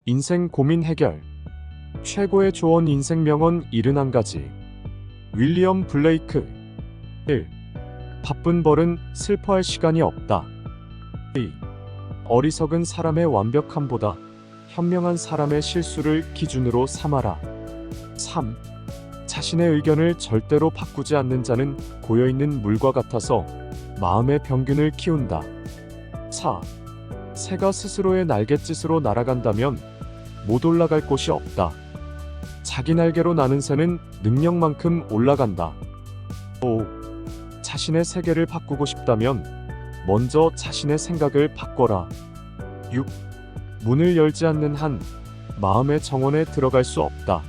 인생 고민 해결. 최고의 조언 인생 명언 71가지. 윌리엄 블레이크. 1. 바쁜 벌은 슬퍼할 시간이 없다. 2. 어리석은 사람의 완벽함보다 현명한 사람의 실수를 기준으로 삼아라. 3. 자신의 의견을 절대로 바꾸지 않는 자는 고여있는 물과 같아서 마음의 병균을 키운다. 4. 새가 스스로의 날갯짓으로 날아간다면 못 올라갈 곳이 없다. 자기 날개로 나는 새는 능력만큼 올라간다. 5. 자신의 세계를 바꾸고 싶다면 먼저 자신의 생각을 바꿔라. 6. 문을 열지 않는 한 마음의 정원에 들어갈 수 없다.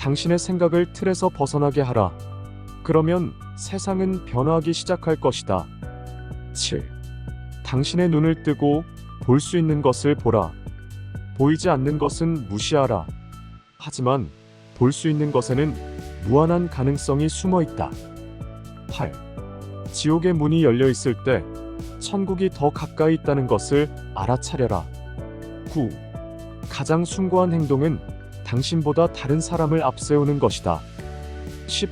당신의 생각을 틀에서 벗어나게 하라. 그러면 세상은 변화하기 시작할 것이다. 7. 당신의 눈을 뜨고 볼 수 있는 것을 보라. 보이지 않는 것은 무시하라. 하지만 볼 수 있는 것에는 무한한 가능성이 숨어 있다. 8. 지옥의 문이 열려 있을 때 천국이 더 가까이 있다는 것을 알아차려라. 9. 가장 숭고한 행동은 당신보다 다른 사람을 앞세우는 것이다. 10.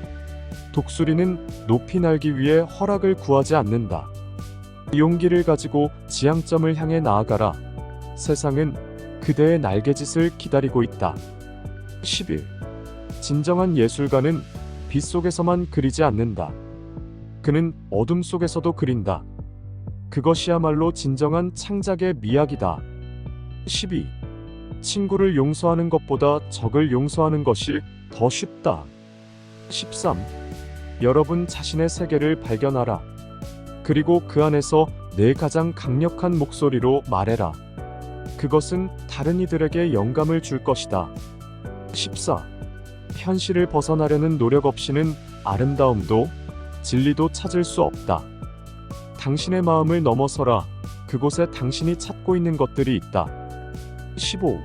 독수리는 높이 날기 위해 허락을 구하지 않는다. 용기를 가지고 지향점을 향해 나아가라. 세상은 그대의 날개짓을 기다리고 있다. 11. 진정한 예술가는 빛 속에서만 그리지 않는다. 그는 어둠 속에서도 그린다. 그것이야말로 진정한 창작의 미학이다. 12. 친구를 용서하는 것보다 적을 용서하는 것이 더 쉽다. 13. 여러분 자신의 세계를 발견하라. 그리고 그 안에서 내 가장 강력한 목소리로 말해라. 그것은 다른 이들에게 영감을 줄 것이다. 14. 현실을 벗어나려는 노력 없이는 아름다움도 진리도 찾을 수 없다. 당신의 마음을 넘어서라. 그곳에 당신이 찾고 있는 것들이 있다. 15.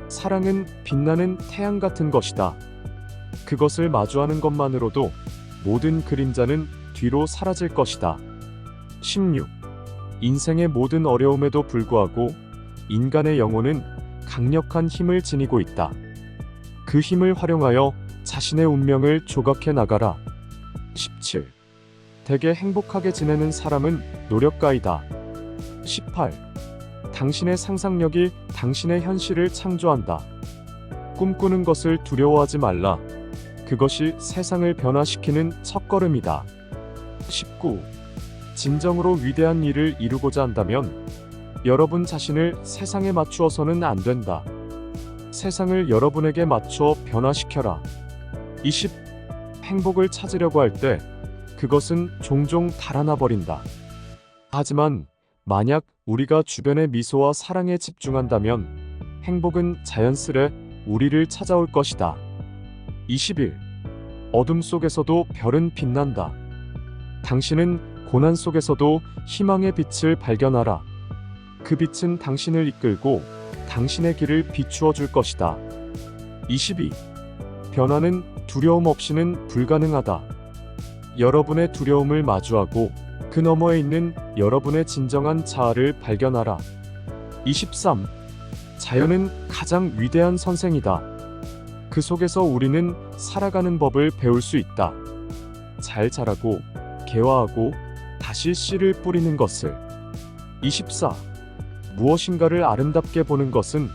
사랑은 빛나는 태양 같은 것이다. 그것을 마주하는 것만으로도 모든 그림자는 뒤로 사라질 것이다. 16. 인생의 모든 어려움에도 불구하고 인간의 영혼은 강력한 힘을 지니고 있다. 그 힘을 활용하여 자신의 운명을 조각해 나가라. 17. 되게 행복하게 지내는 사람은 노력가이다. 18. 당신의 상상력이 당신의 현실을 창조한다. 꿈꾸는 것을 두려워하지 말라. 그것이 세상을 변화시키는 첫걸음이다. 19. 진정으로 위대한 일을 이루고자 한다면 여러분 자신을 세상에 맞추어서는 안 된다. 세상을 여러분에게 맞춰 변화시켜라. 20. 행복을 찾으려고 할 때 그것은 종종 달아나 버린다. 하지만 만약 우리가 주변의 미소와 사랑에 집중한다면 행복은 자연스레 우리를 찾아올 것이다. 21. 어둠 속에서도 별은 빛난다. 당신은 고난 속에서도 희망의 빛을 발견하라. 그 빛은 당신을 이끌고 당신의 길을 비추어 줄 것이다. 22. 변화는 두려움 없이는 불가능하다. 여러분의 두려움을 마주하고 그 너머에 있는 여러분의 진정한 자아를 발견하라. 23. 자연은 가장 위대한 선생이다. 그 속에서 우리는 살아가는 법을 배울 수 있다. 잘 자라고 개화하고 다시 씨를 뿌리는 것을. 24. 무엇인가를 아름답게 보는 것은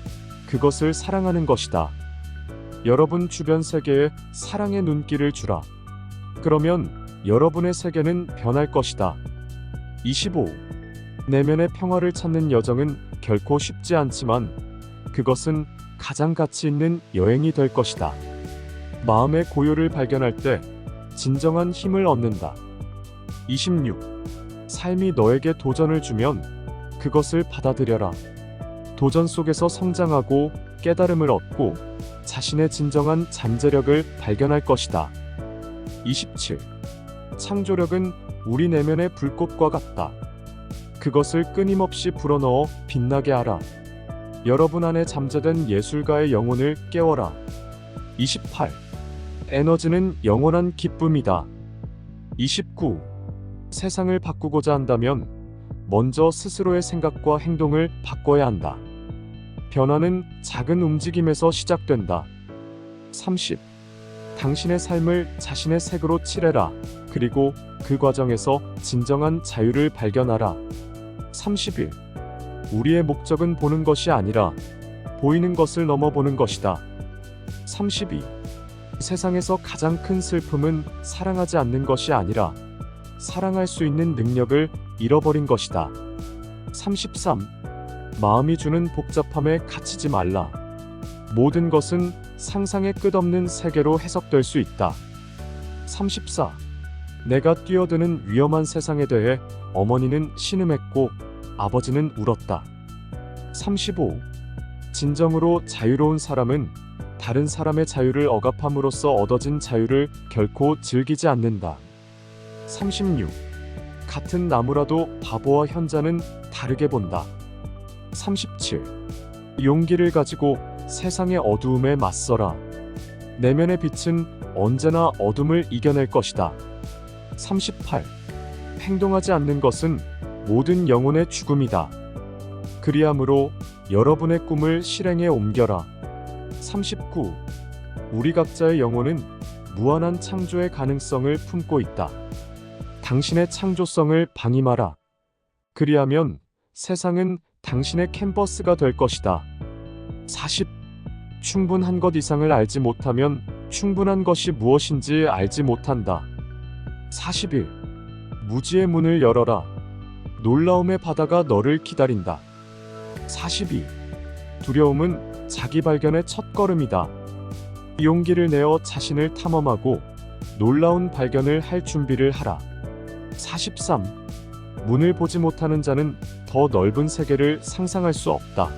그것을 사랑하는 것이다. 여러분 주변 세계에 사랑의 눈길을 주라. 그러면 여러분의 세계는 변할 것이다. 25. 내면의 평화를 찾는 여정은 결코 쉽지 않지만 그것은 가장 가치 있는 여행이 될 것이다. 마음의 고요를 발견할 때 진정한 힘을 얻는다. 26. 삶이 너에게 도전을 주면 그것을 받아들여라. 도전 속에서 성장하고 깨달음을 얻고 자신의 진정한 잠재력을 발견할 것이다. 27. 창조력은 우리 내면의 불꽃과 같다. 그것을 끊임없이 불어넣어 빛나게 하라. 여러분 안에 잠재된 예술가의 영혼을 깨워라. 28. 에너지는 영원한 기쁨이다. 29. 세상을 바꾸고자 한다면 먼저 스스로의 생각과 행동을 바꿔야 한다. 변화는 작은 움직임에서 시작된다. 30. 당신의 삶을 자신의 색으로 칠해라. 그리고 그 과정에서 진정한 자유를 발견하라. 31. 우리의 목적은 보는 것이 아니라 보이는 것을 넘어보는 것이다. 32. 세상에서 가장 큰 슬픔은 사랑하지 않는 것이 아니라 사랑할 수 있는 능력을 잃어버린 것이다. 33. 마음이 주는 복잡함에 갇히지 말라. 모든 것은 상상의 끝없는 세계로 해석될 수 있다. 34. 내가 뛰어드는 위험한 세상에 대해 어머니는 신음했고 아버지는 울었다. 35. 진정으로 자유로운 사람은 다른 사람의 자유를 억압함으로써 얻어진 자유를 결코 즐기지 않는다. 36. 같은 나무라도 바보와 현자는 다르게 본다. 37. 용기를 가지고 세상의 어두움에 맞서라. 내면의 빛은 언제나 어둠을 이겨낼 것이다. 38. 행동하지 않는 것은 모든 영혼의 죽음이다. 그리함으로 여러분의 꿈을 실행에 옮겨라. 39. 우리 각자의 영혼은 무한한 창조의 가능성을 품고 있다. 당신의 창조성을 방임하라. 그리하면 세상은 당신의 캔버스가 될 것이다. 40. 충분한 것 이상을 알지 못하면 충분한 것이 무엇인지 알지 못한다. 41. 무지의 문을 열어라. 놀라움의 바다가 너를 기다린다. 42. 두려움은 자기 발견의 첫걸음이다. 용기를 내어 자신을 탐험하고 놀라운 발견을 할 준비를 하라. 43. 문을 보지 못하는 자는 더 넓은 세계를 상상할 수 없다.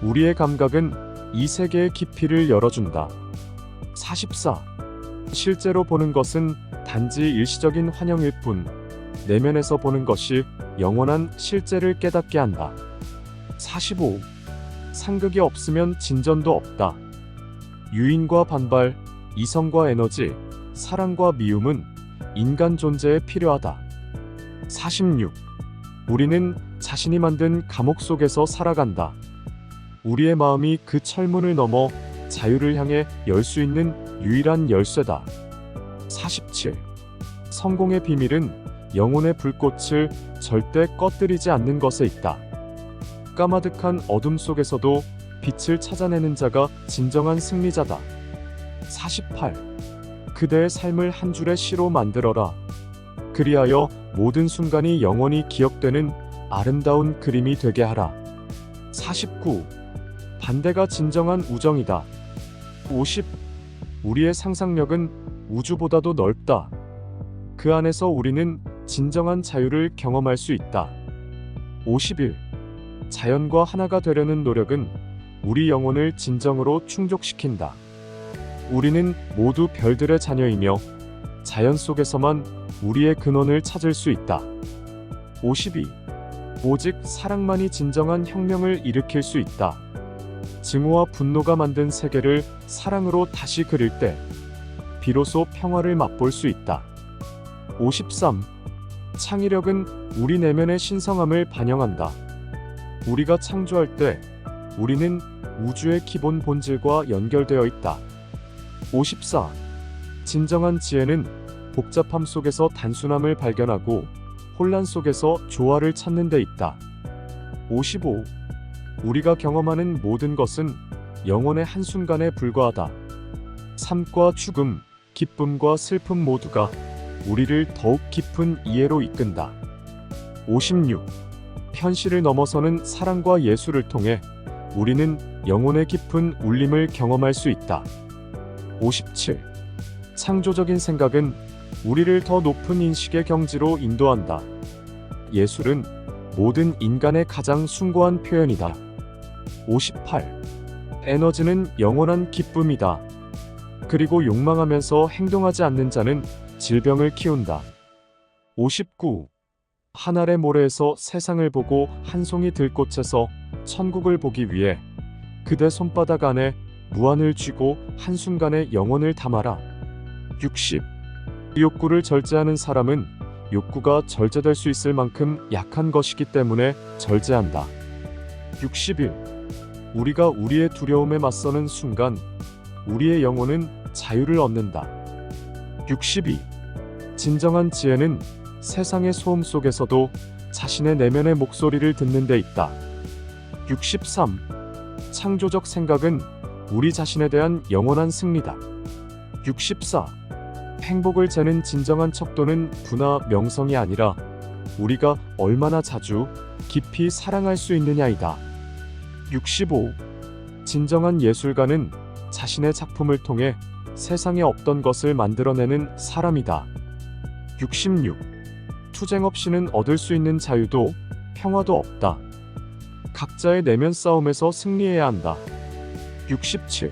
우리의 감각은 이 세계의 깊이를 열어준다. 44. 실제로 보는 것은 단지 일시적인 환영일 뿐, 내면에서 보는 것이 영원한 실제를 깨닫게 한다. 45. 상극이 없으면 진전도 없다. 유인과 반발, 이성과 에너지, 사랑과 미움은 인간 존재에 필요하다. 46. 우리는 자신이 만든 감옥 속에서 살아간다. 우리의 마음이 그 철문을 넘어 자유를 향해 열 수 있는 유일한 열쇠다. 47. 성공의 비밀은 영혼의 불꽃을 절대 꺼뜨리지 않는 것에 있다. 까마득한 어둠 속에서도 빛을 찾아내는 자가 진정한 승리자다. 48. 그대의 삶을 한 줄의 시로 만들어라. 그리하여 모든 순간이 영원히 기억되는 아름다운 그림이 되게 하라. 49. 반대가 진정한 우정이다. 50. 우리의 상상력은 우주보다도 넓다. 그 안에서 우리는 진정한 자유를 경험할 수 있다. 51. 자연과 하나가 되려는 노력은 우리 영혼을 진정으로 충족시킨다. 우리는 모두 별들의 자녀이며 자연 속에서만 우리의 근원을 찾을 수 있다. 52. 오직 사랑만이 진정한 혁명을 일으킬 수 있다. 증오와 분노가 만든 세계를 사랑으로 다시 그릴 때 비로소 평화를 맛볼 수 있다. 53. 창의력은 우리 내면의 신성함을 반영한다. 우리가 창조할 때 우리는 우주의 기본 본질과 연결되어 있다. 54. 진정한 지혜는 복잡함 속에서 단순함을 발견하고 혼란 속에서 조화를 찾는 데 있다. 55. 우리가 경험하는 모든 것은 영혼의 한순간에 불과하다. 삶과 죽음, 기쁨과 슬픔 모두가 우리를 더욱 깊은 이해로 이끈다. 56. 현실을 넘어서는 사랑과 예술을 통해 우리는 영혼의 깊은 울림을 경험할 수 있다. 57. 창조적인 생각은 우리를 더 높은 인식의 경지로 인도한다. 예술은 모든 인간의 가장 숭고한 표현이다. 58. 에너지는 영원한 기쁨이다. 그리고 욕망하면서 행동하지 않는 자는 질병을 키운다. 59. 한 알의 모래에서 세상을 보고 한 송이 들꽃에서 천국을 보기 위해 그대 손바닥 안에 무한을 쥐고 한순간에 영혼을 담아라. 60. 욕구를 절제하는 사람은 욕구가 절제될 수 있을 만큼 약한 것이기 때문에 절제한다. 61. 우리가 우리의 두려움에 맞서는 순간 우리의 영혼은 자유를 얻는다. 62. 진정한 지혜는 세상의 소음 속에서도 자신의 내면의 목소리를 듣는 데 있다. 63. 창조적 생각은 우리 자신에 대한 영원한 승리다. 64. 행복을 재는 진정한 척도는 부나 명성이 아니라 우리가 얼마나 자주 깊이 사랑할 수 있느냐이다. 65. 진정한 예술가는 자신의 작품을 통해 세상에 없던 것을 만들어내는 사람이다. 66. 투쟁 없이는 얻을 수 있는 자유도 평화도 없다. 각자의 내면 싸움에서 승리해야 한다. 67.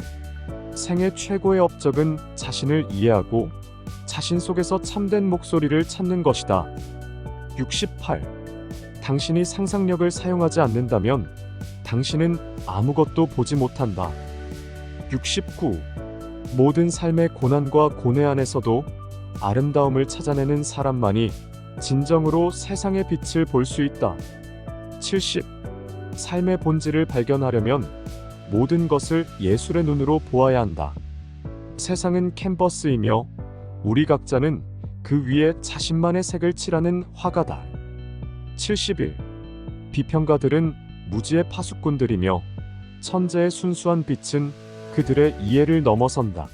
생애 최고의 업적은 자신을 이해하고 자신 속에서 참된 목소리를 찾는 것이다. 68. 당신이 상상력을 사용하지 않는다면 당신은 아무것도 보지 못한다. 69. 모든 삶의 고난과 고뇌 안에서도 아름다움을 찾아내는 사람만이 진정으로 세상의 빛을 볼 수 있다. 70. 삶의 본질을 발견하려면 모든 것을 예술의 눈으로 보아야 한다. 세상은 캔버스이며 우리 각자는 그 위에 자신만의 색을 칠하는 화가다. 71. 비평가들은 무지의 파수꾼들이며 천재의 순수한 빛은 그들의 이해를 넘어선다.